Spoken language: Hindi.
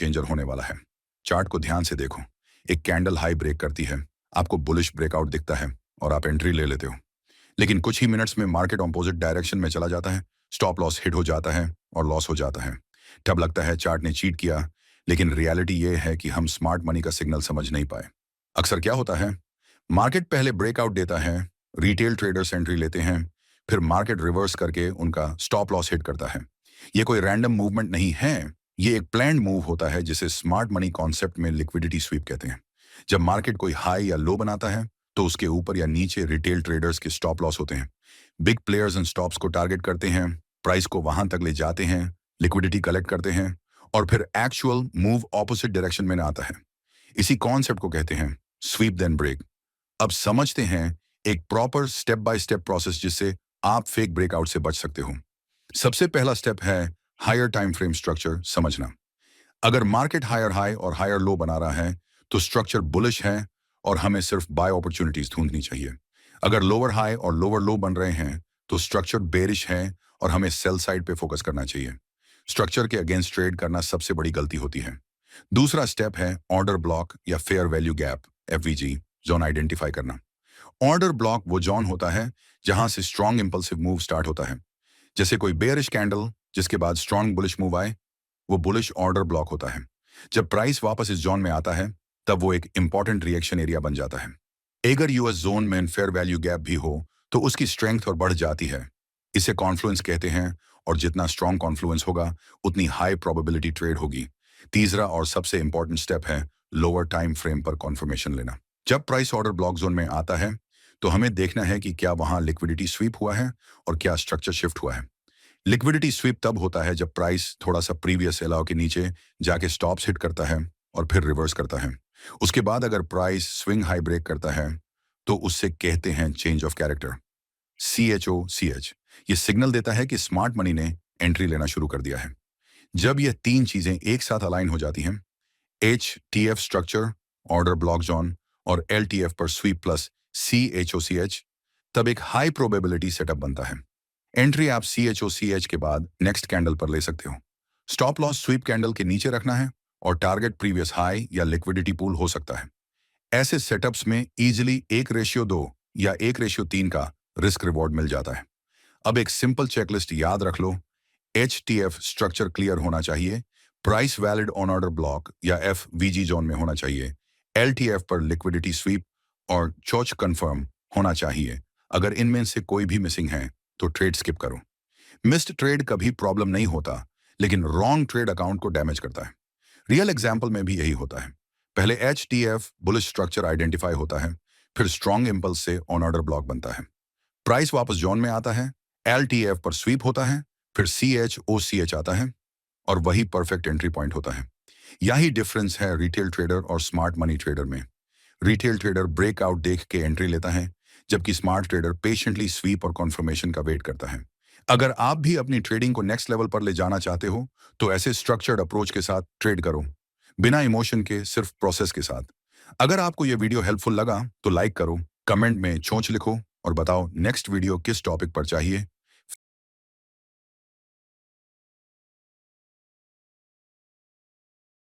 चेंजर होने वाला है। चार्ट को ध्यान से देखो। एक कैंडल हाई ब्रेक करती है, आपको बुलिश ब्रेकआउट दिखता है और आप एंट्री ले लेते हो। लेकिन कुछ ही मिनट्स में मार्केट ऑपोजिट डायरेक्शन में चला जाता है, स्टॉप लॉस हिट हो जाता है और लॉस हो जाता है। तब लगता है चार्ट ने चीट किया, लेकिन रियलिटी ये है कि हम स्मार्ट मनी का सिग्नल समझ नहीं पाए। अक्सर क्या होता है, मार्केट पहले ब्रेकआउट देता है, रिटेल ट्रेडर्स एंट्री लेते हैं, फिर मार्केट रिवर्स करके उनका स्टॉप लॉस हिट करता है। ये कोई रैंडम मूवमेंट नहीं है, ये एक प्लान्ड मूव होता है जिसे स्मार्ट मनी कॉन्सेप्ट में लिक्विडिटी स्वीप कहते हैं। जब मार्केट कोई हाई या लो बनाता है, तो उसके ऊपर या नीचे रिटेल ट्रेडर्स के स्टॉप लॉस होते हैं। बिग प्लेयर्स इन स्टॉप्स को टारगेट करते हैं, प्राइस को वहां तक ले जाते हैं, लिक्विडिटी कलेक्ट करते हैं और फिर एक्चुअल मूव ऑपोजिट डायरेक्शन में आता है। इसी कॉन्सेप्ट को कहते हैं स्वीप देन ब्रेक। अब समझते हैं एक proper step by step process जिससे आप फेक ब्रेकआउट से बच सकते हो। सबसे पहला स्टेप है हायर टाइम फ्रेम स्ट्रक्चर समझना। अगर मार्केट हायर हाई और हायर लो बना रहा है, तो स्ट्रक्चर बुलिश है और हमें सिर्फ बाय अपॉर्चुनिटीज ढूंढनी चाहिए। अगर लोअर हाई और लोअर लो बन रहे हैं, तो स्ट्रक्चर बेरिश है और हमें सेल साइड पे फोकस करना चाहिए। स्ट्रक्चर के अगेंस्ट ट्रेड करना सबसे बड़ी गलती होती है। दूसरा स्टेप है ऑर्डर ब्लॉक या fair value gap FVG zone identify करना। ऑर्डर ब्लॉक वो जोन होता है जहां से स्ट्रॉन्ग इंपल्सिव मूव स्टार्ट होता है। जैसे कोई बेयरिश कैंडल जिसके बाद स्ट्रॉन्ग बुलिश मूव आए, वो बुलिश ऑर्डर ब्लॉक होता है। जब प्राइस वापस इस जोन में आता है, तब वो एक इंपॉर्टेंट रिएक्शन एरिया बन जाता है। अगर यूएस जोन में फेयर वैल्यू गैप भी हो, तो उसकी स्ट्रेंथ और बढ़ जाती है। इसे कॉन्फ्लुएंस कहते हैं और जितना स्ट्रॉन्ग कॉन्फ्लुएंस होगा, उतनी हाई प्रोबेबिलिटी ट्रेड होगी। तीसरा और सबसे इंपॉर्टेंट स्टेप है लोअर टाइम फ्रेम पर कॉन्फर्मेशन लेना। जब प्राइस ऑर्डर ब्लॉक जोन में आता है, तो हमें देखना है कि क्या वहां लिक्विडिटी स्वीप हुआ है और क्या स्ट्रक्चर शिफ्ट हुआ है। लिक्विडिटी स्वीप तब होता है जब प्राइस थोड़ा सा प्रीवियस एलाउ के नीचे जाके स्टॉप्स हिट करता है और फिर रिवर्स करता है। उसके बाद अगर प्राइस स्विंग हाई ब्रेक करता है, तो उससे कहते हैं चेंज ऑफ कैरेक्टर, CHOCH। ये सिग्नल देता है कि स्मार्ट मनी ने एंट्री लेना शुरू कर दिया है। जब ये तीन चीजें एक साथ अलाइन हो जाती हैं, HTF structure, order block zone और LTF पर स्वीप प्लस CHOCH, तब एक हाई प्रोबेबिलिटी सेटअप बनता है। एंट्री आप CHOCH के बाद नेक्स्ट कैंडल पर ले सकते हो। स्टॉप लॉस स्वीप कैंडल के नीचे रखना है और टारगेट प्रीवियस हाई या लिक्विडिटी पूल हो सकता है। ऐसे सेटअप्स में इजीली 1:2 या 1:3 का रिस्क रिवॉर्ड मिल जाता है। अब एक सिंपल चेकलिस्ट याद रख लो। HTF स्ट्रक्चर क्लियर होना चाहिए, price valid on order block या FVG जोन में होना चाहिए, LTF पर लिक्विडिटी स्वीप और चोच कंफर्म होना चाहिए। अगर इनमें से कोई भी मिसिंग है, तो ट्रेड स्किप करो। मिस्ड ट्रेड कभी प्रॉब्लम नहीं होता, लेकिन रॉन्ग ट्रेड अकाउंट को डैमेज करता है। रियल एग्जाम्पल में भी यही होता है। पहले HTF बुलिश स्ट्रक्चर आइडेंटिफाई होता है, फिर स्ट्रॉन्ग इंपल्स से ऑन ऑर्डर ब्लॉक बनता है। प्राइस वापस जोन में आता है, LTF पर स्वीप होता है, फिर CHOCH आता है और वही परफेक्ट एंट्री पॉइंट होता है। यही डिफरेंस है रिटेल ट्रेडर और स्मार्ट मनी ट्रेडर में। रिटेल ट्रेडर ब्रेकआउट देख के एंट्री लेता है, जबकि स्मार्ट ट्रेडर पेशेंटली स्वीप और कॉन्फर्मेशन का वेट करता है। अगर आप भी अपनी ट्रेडिंग को नेक्स्ट लेवल पर ले जाना चाहते हो, तो ऐसे स्ट्रक्चर्ड अप्रोच के साथ ट्रेड करो, बिना इमोशन के, सिर्फ प्रोसेस के साथ। अगर आपको यह वीडियो हेल्पफुल लगा, तो लाइक करो, कमेंट में चोंच लिखो और बताओ नेक्स्ट वीडियो किस टॉपिक पर चाहिए।